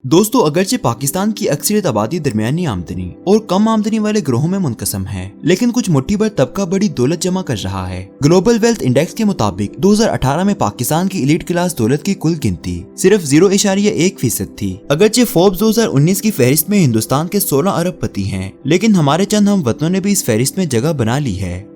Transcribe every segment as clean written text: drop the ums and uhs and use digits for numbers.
दोस्तों, अगरचे पाकिस्तान की अक्सरियत आबादी दरमियानी आमदनी और कम आमदनी वाले ग्रोहों में मुनकसम है, लेकिन कुछ मुट्ठी भर तबका बड़ी दौलत जमा कर रहा है। ग्लोबल वेल्थ इंडेक्स के मुताबिक 2018 में पाकिस्तान की एलीट क्लास दौलत की कुल गिनती सिर्फ 0.1% थी। अगरचे फोर्ब्स 2019 की फहरिस्त में हिंदुस्तान के 16 अरबपति हैं, लेकिन हमारे चंद हम वतनों ने भी इस फहरिस्त में जगह बना ली है।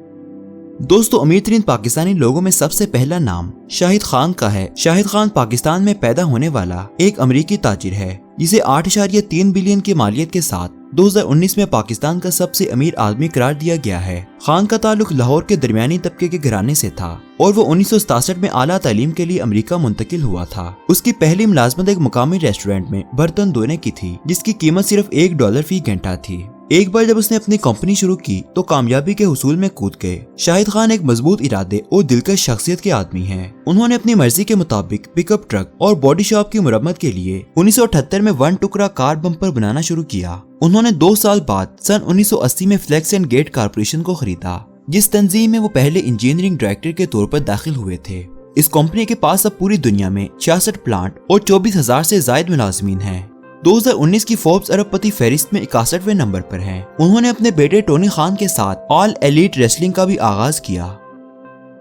दोस्तों, अमीर तरीन पाकिस्तानी लोगों में सबसे पहला नाम शाहिद खान का है। शाहिद खान पाकिस्तान में पैदा होने वाला एक अमेरिकी ताजिर है, जिसे 8.3 बिलियन की मालियत के साथ 2019 में पाकिस्तान का सबसे अमीर आदमी करार दिया गया है। खान का ताल्लुक लाहौर के दरमियानी तबके के घराने से था और वो 1967 में आला तालीम के लिए अमेरिका मुंतकिल हुआ था। उसकी पहली मुलाजमत एक मुकामी रेस्टोरेंट में बर्तन धोने की थी, जिसकी कीमत सिर्फ $1 फी घंटा थी। एक बार जब उसने अपनी कंपनी शुरू की तो कामयाबी के हुसूल में कूद गए। शाहिद खान एक मजबूत इरादे और दिलकश शख्सियत के आदमी हैं। उन्होंने अपनी मर्जी के मुताबिक पिकअप ट्रक और बॉडी शॉप की मुरम्मत के लिए 1978 में 1 टुकड़ा कार बम्पर बनाना शुरू किया। उन्होंने 2 साल बाद सन 1980 में फ्लेक्स एंड गेट कारपोरेशन को खरीदा, जिस तंजीम में वो पहले इंजीनियरिंग डायरेक्टर के तौर पर दाखिल हुए थे। इस कंपनी के पास अब पूरी दुनिया में 66 प्लांट और 24,000 से ज्यादा मुलाजमीन हैं। 2019 की फोर्ब्स अरबपति फहरिस्त में 61वें नंबर पर हैं। उन्होंने अपने बेटे टोनी खान के साथ ऑल एलीट रेसलिंग का भी आगाज किया।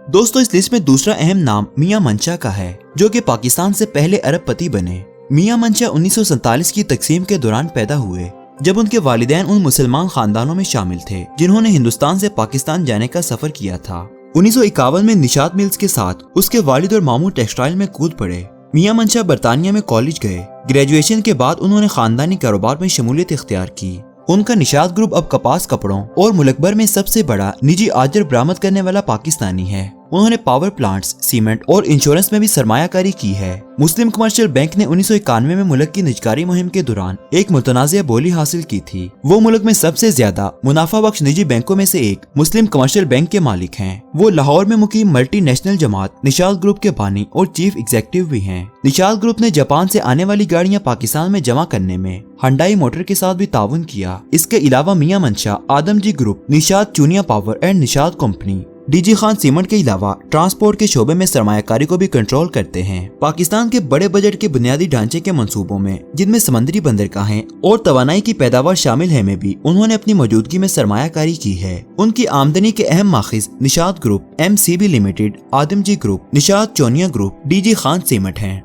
दोस्तों, इस लिस्ट में दूसरा अहम नाम मियां मंशा का है, जो कि पाकिस्तान से पहले अरबपति बने। मियां मंशा 1947 की तकसीम के दौरान पैदा हुए, जब उनके वालिदैन उन मुसलमान खानदानों में शामिल थे जिन्होंने हिंदुस्तान से पाकिस्तान जाने का सफर किया था। 1951 में निशात मिल्स के साथ उसके वालिद और मामू टेक्सटाइल में कूद पड़े। मियां मंशा बरतानिया में कॉलेज गए। ग्रेजुएशन के बाद उन्होंने खानदानी कारोबार में शमूलियत इख्तियार की। उनका निशात ग्रुप अब कपास कपड़ों और मुल्क भर में सबसे बड़ा निजी आजर बरामद करने वाला पाकिस्तानी है। उन्होंने पावर प्लांट्स, सीमेंट और इंश्योरेंस में भी सरमायाकारी की है। मुस्लिम कमर्शियल बैंक ने 1991 में मुल्क की निजकारी मुहिम के दौरान एक मुतनाज़िया बोली हासिल की थी। वो मुल्क में सबसे ज्यादा मुनाफा बख्श निजी बैंकों में से एक मुस्लिम कमर्शियल बैंक के मालिक हैं। वो लाहौर में मुकीम मल्टी नेशनल जमात निशात ग्रुप के बानी और चीफ एग्जीक्यूटिव भी हैं। निशात ग्रुप ने जापान से आने वाली गाड़ियां पाकिस्तान में जमा करने में हुंडई मोटर के साथ भी ताउन किया। इसके अलावा Mian Mansha, Adamjee group, Nishat Chunian power and Nishat company, D G Khan cement के अलावा ट्रांसपोर्ट के शोबे में सरमायाकारी को भी कंट्रोल करते हैं। पाकिस्तान के बड़े बजट के बुनियादी ढांचे के मंसूबों में, जिनमें समंदरी बंदरगाहें और तवानाई की पैदावार शामिल है, में भी उन्होंने अपनी मौजूदगी में सरमायाकारी की है। उनकी आमदनी के अहम माखिज Nishat group, MCB limited, Adamjee group, Nishat Chunian group, D G Khan cement हैं।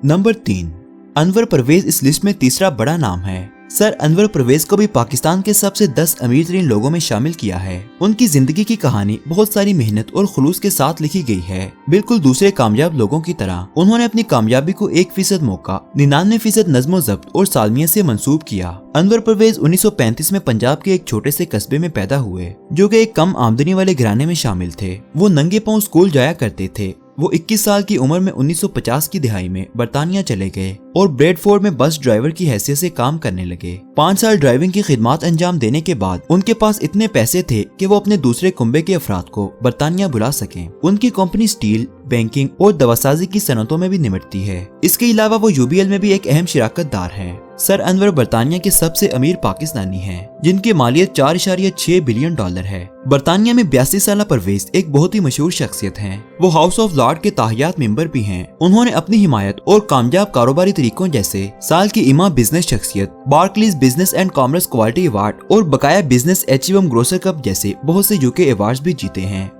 नंबर 3, अनवर परवेज इस लिस्ट में तीसरा बड़ा नाम है। सर अनवर परवेज को भी पाकिस्तान के सबसे 10 अमीर तरीन लोगों में शामिल किया है। उनकी जिंदगी की कहानी बहुत सारी मेहनत और खुलूस के साथ लिखी गई है। बिल्कुल दूसरे कामयाब लोगों की तरह उन्होंने अपनी कामयाबी को 1% मौका, 99% नज़्मो ज़ब्त और सालमियत से मंसूब किया। अनवर परवेज 1935 में पंजाब के एक छोटे से कस्बे में पैदा हुए, जो कि एक कम आमदनी वाले घराने में शामिल थे। वो नंगे पांव स्कूल जाया करते थे। वो 21 साल की उम्र में 1950 की दिहाई में बरतानिया चले गए और ब्रेडफोर्ड में बस ड्राइवर की हैसियत से काम करने लगे। 5 साल ड्राइविंग की खिदमत अंजाम देने के बाद उनके पास इतने पैसे थे कि वो अपने दूसरे कुंबे के अफराद को बरतानिया बुला सकें। उनकी कंपनी स्टील, बैंकिंग और दवासाजी की सनतों में भी निमटती है। इसके अलावा वो UBL में भी एक अहम शिराकतदार है। सर अनवर बरतानिया के सबसे अमीर पाकिस्तानी हैं, जिनकी मालियत $4.6 बिलियन है। बरतानिया में 82 साल परवेज एक बहुत ही मशहूर शख्सियत हैं। वो हाउस ऑफ लॉर्ड के ताहियात मेंबर भी हैं। उन्होंने अपनी हिमायत और कामयाब कारोबारी तरीकों जैसे साल की इमा बिजनेस शख्सियत, Barclays business and commerce quality award और बकाया बिजनेस एचीवम ग्रोसर कप जैसे बहुत से UK अवार्ड्स भी जीते हैं।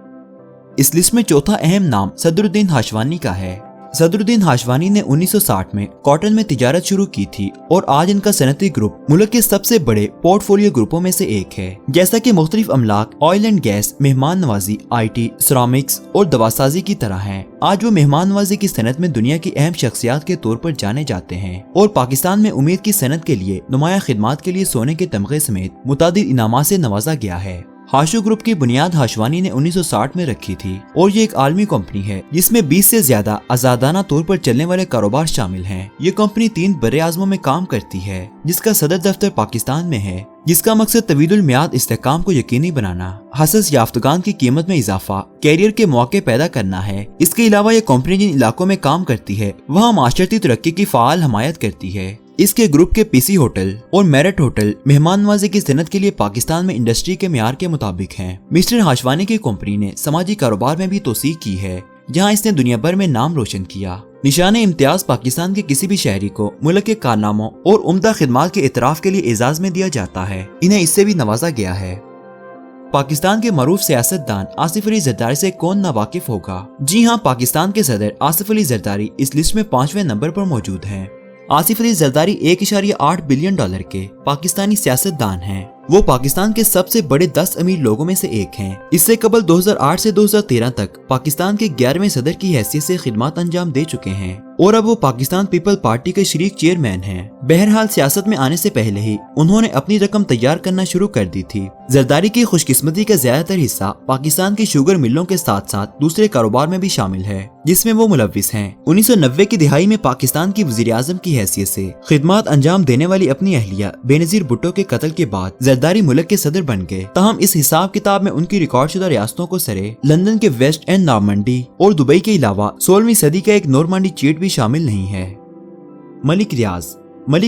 इस लिस्ट में चौथा अहम नाम सदरुद्दीन हाशवानी का है। सदरुद्दीन हाशवानी ने 1960 में कॉटन में तिजारत शुरू की थी और आज इनका सनती ग्रुप मुल्क के सबसे बड़े पोर्टफोलियो ग्रुपों में से एक है। जैसा कि मुख्तलिफ अमलाक, ऑयल एंड गैस, मेहमान नवाजी, IT, सिरामिक्स और दवासाजी की तरह हैं। आज वो मेहमान नवाजी की सनत में दुनिया की अहम शख्सियात के तौर पर जाने जाते हैं और पाकिस्तान में उम्मीद की सनत के लिए नुमाया खिदमात के लिए सोने के तमगे समेत मुतादिद इनामात से नवाजा गया है। हाशु ग्रुप की बुनियाद हाशवानी ने 1960 में रखी थी और ये एक आलमी कंपनी है जिसमें 20 से ज्यादा आजादाना तौर पर चलने वाले कारोबार शामिल हैं। ये कंपनी 3 बड़े आज़मों में काम करती है, जिसका सदर दफ्तर पाकिस्तान में है, जिसका मकसद तवीलुल मियाद इस्तेहकाम को यकीनी बनाना, हसस याफ्तगान की कीमत में इजाफा, कैरियर के मौके पैदा करना है। इसके अलावा ये कंपनी जिन इलाकों में काम करती है वहाँ माशरती तरक्की की फाल हमायत करती है। इसके ग्रुप के PC होटल और मेरिट होटल मेहमान नवाजी की सनत के लिए पाकिस्तान में इंडस्ट्री के मियार के मुताबिक हैं। मिस्टर हाशवानी की कंपनी ने समाजी कारोबार में भी तोसीक की है। जहाँ इसने दुनिया भर में नाम रोशन किया। निशान इम्तियाज पाकिस्तान के किसी भी शहरी को मुल्क के कारनामों और उम्दा खिदमात के इतराफ के लिए एजाज में दिया जाता है। इन्हें इससे भी नवाजा गया है। पाकिस्तान के मरूफ सियासतदान आसिफ अली जरदारी से कौन ना वाकिफ होगा। जी हाँ, पाकिस्तान के सदर आसिफ अली जरदारी इस लिस्ट में 5वें नंबर पर मौजूद हैं। आसिफ अली जरदारी 1.8 बिलियन डॉलर के पाकिस्तानी सियासतदान हैं। वो पाकिस्तान के सबसे बड़े 10 अमीर लोगों में से एक हैं। इससे कबल 2008 से 2013 तक पाकिस्तान के 11वें सदर की हैसियत से खिदमत अंजाम दे चुके हैं और अब वो पाकिस्तान पीपल पार्टी के शरीक चेयरमैन हैं। बहरहाल सियासत में आने से पहले ही उन्होंने अपनी रकम तैयार करना शुरू कर दी थी। जरदारी की खुशकिस्मती का ज्यादातर हिस्सा पाकिस्तान की शुगर मिलों के साथ साथ दूसरे कारोबार में भी शामिल है, जिसमें वो मुलव्विस हैं। 1990 की दिहाई में पाकिस्तान की वजीर आजम की हैसियत से खिदमत अंजाम देने वाली अपनी अहलिया बेनजीर भुट्टो के कत्ल के बाद जरदारी मुल्क के सदर बन गए। ताहम इस हिसाब किताब में उनकी रिकॉर्डशुदा रियासतों को सरे लंदन के वेस्ट एंड नॉर्मंडी और दुबई के अलावा 16वीं सदी का एक नॉर्मंडी चीट भी शामिल नहीं है। मलिक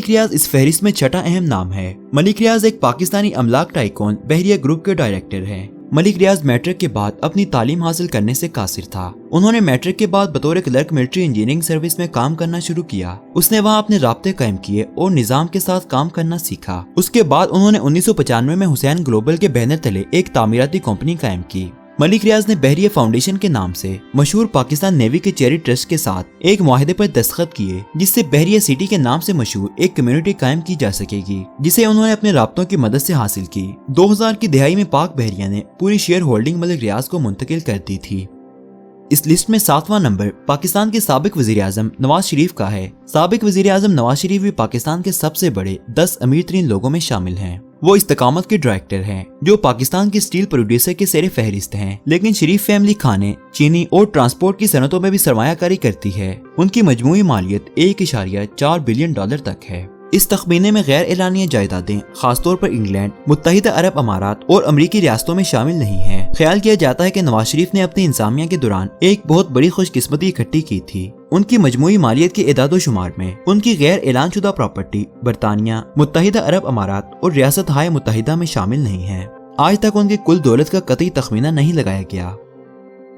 रियाज इस फहरिस्त में छठा अहम नाम है। मलिक रियाज एक पाकिस्तानी अमलाक टाइकून बहरिया ग्रुप के डायरेक्टर हैं। मलिक रियाज मैट्रिक के बाद अपनी तालीम हासिल करने से कासिर था। उन्होंने मैट्रिक के बाद बतौर क्लर्क मिलिट्री इंजीनियरिंग सर्विस में काम करना शुरू किया। उसने वहां अपने राब्ते कायम किए और निजाम के साथ काम करना सीखा। उसके बाद उन्होंने 1995 में हुसैन ग्लोबल के बैनर तले एक तामीराती कंपनी कायम की। मलिक रियाज ने बहरिया फाउंडेशन के नाम से मशहूर पाकिस्तान नेवी के चेरी ट्रस्ट के साथ एक मुआहदे पर दस्तखत किए, जिससे बहरिया सिटी के नाम से मशहूर एक कम्युनिटी कायम की जा सकेगी, जिसे उन्होंने अपने राब्तों की मदद से हासिल की। 2000 की दिहाई में पाक बहरिया ने पूरी शेयर होल्डिंग मलिक रियाज को मुंतकिल कर दी थी। इस लिस्ट में 7वां नंबर पाकिस्तान के साबिक वजीर आजम नवाज शरीफ का है। साबिक वजीर आजम नवाज शरीफ भी पाकिस्तान के सबसे बड़े 10 अमीर तरीन लोगों में शामिल हैं। वो इस्तकामत के डायरेक्टर हैं, जो पाकिस्तान के स्टील प्रोड्यूसर के सेरे फहरिस्त हैं। लेकिन शरीफ फैमिली खाने, चीनी और ट्रांसपोर्ट की सनतों में भी सरमायाकारी करती है। उनकी मजमूई मालियत 1.4 बिलियन डॉलर तक है। इस तखमीने में गैर एलानिया जायदादें खासतौर पर इंग्लैंड, मुत्तहिदा अरब अमारात और अमरीकी रियासतों में शामिल नहीं हैं। ख्याल किया जाता है कि नवाज शरीफ ने अपनी इंतजामिया के दौरान एक बहुत बड़ी खुशकिस्मती इकट्ठी की थी। उनकी मजमूई मालियत के एदादो शुमार में उनकी गैर ऐलान शुदा प्रॉपर्टी बरतानिया, मुत्तहिदा अरब अमारात और रियासत हाय मुत्तहिदा में शामिल नहीं है। आज तक उनकी कुल दौलत का कतई तखमीना नहीं लगाया गया।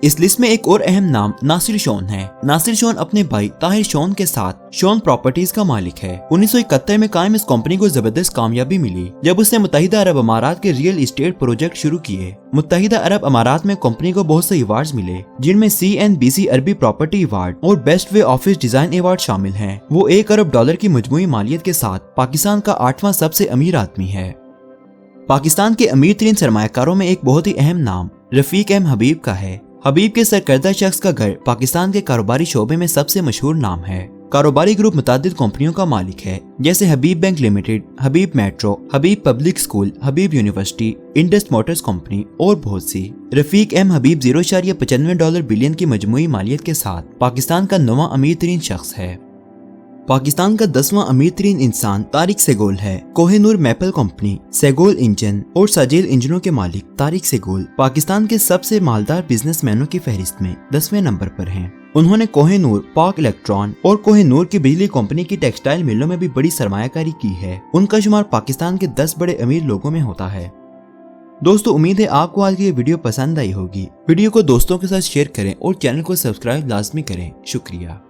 इस लिस्ट में एक और अहम नाम नासिर शोन है। नासिर शोन अपने भाई ताहिर शोन के साथ शोन प्रॉपर्टीज का मालिक है। 1971 में कायम इस कंपनी को जबरदस्त कामयाबी मिली जब उसने मुत्तहिदा अरब अमारात के रियल एस्टेट प्रोजेक्ट शुरू किए। मुत्तहिदा अरब अमारात में कंपनी को बहुत से अवार्ड मिले, जिनमें CNBC अरबी प्रॉपर्टी अवार्ड और best way office design award शामिल हैं। वो 1 अरब डॉलर की मजमूई मालियत के साथ पाकिस्तान का 8वां सबसे अमीर आदमी है। पाकिस्तान के अमीर तरीन सरमायाकारों में एक बहुत ही अहम नाम रफीक एम हबीब का है। हबीब के सरकर्दा शख्स का घर पाकिस्तान के कारोबारी शोबे में सबसे मशहूर नाम है। कारोबारी ग्रुप मुतादिद कंपनियों का मालिक है, जैसे हबीब बैंक लिमिटेड, हबीब मेट्रो, हबीब पब्लिक स्कूल, हबीब यूनिवर्सिटी, इंडस मोटर्स कंपनी और बहुत सी। रफीक एम हबीब 0.95 बिलियन की मजमूई मालियत के साथ पाकिस्तान का 9वां अमीर तरीन शख्स है। पाकिस्तान का 10वां अमीर तरीन इंसान तारिक सेगोल है। कोहिनूर मैपल कंपनी, सेगोल इंजन और साजेल इंजनों के मालिक तारिक सेगोल पाकिस्तान के सबसे मालदार बिजनेसमैनों की फहरिस्त में 10वें नंबर पर हैं। उन्होंने कोहिनूर, पाक इलेक्ट्रॉन और कोहिनूर की बिजली कंपनी की टेक्सटाइल मिलों में भी बड़ी सरमायाकारी की है। उनका शुमार पाकिस्तान के 10 बड़े अमीर लोगों में होता है। दोस्तों, उम्मीद है आपको आज की ये वीडियो पसंद आई होगी। वीडियो को दोस्तों के साथ शेयर करें और चैनल को सब्सक्राइब लाजमी करें। शुक्रिया।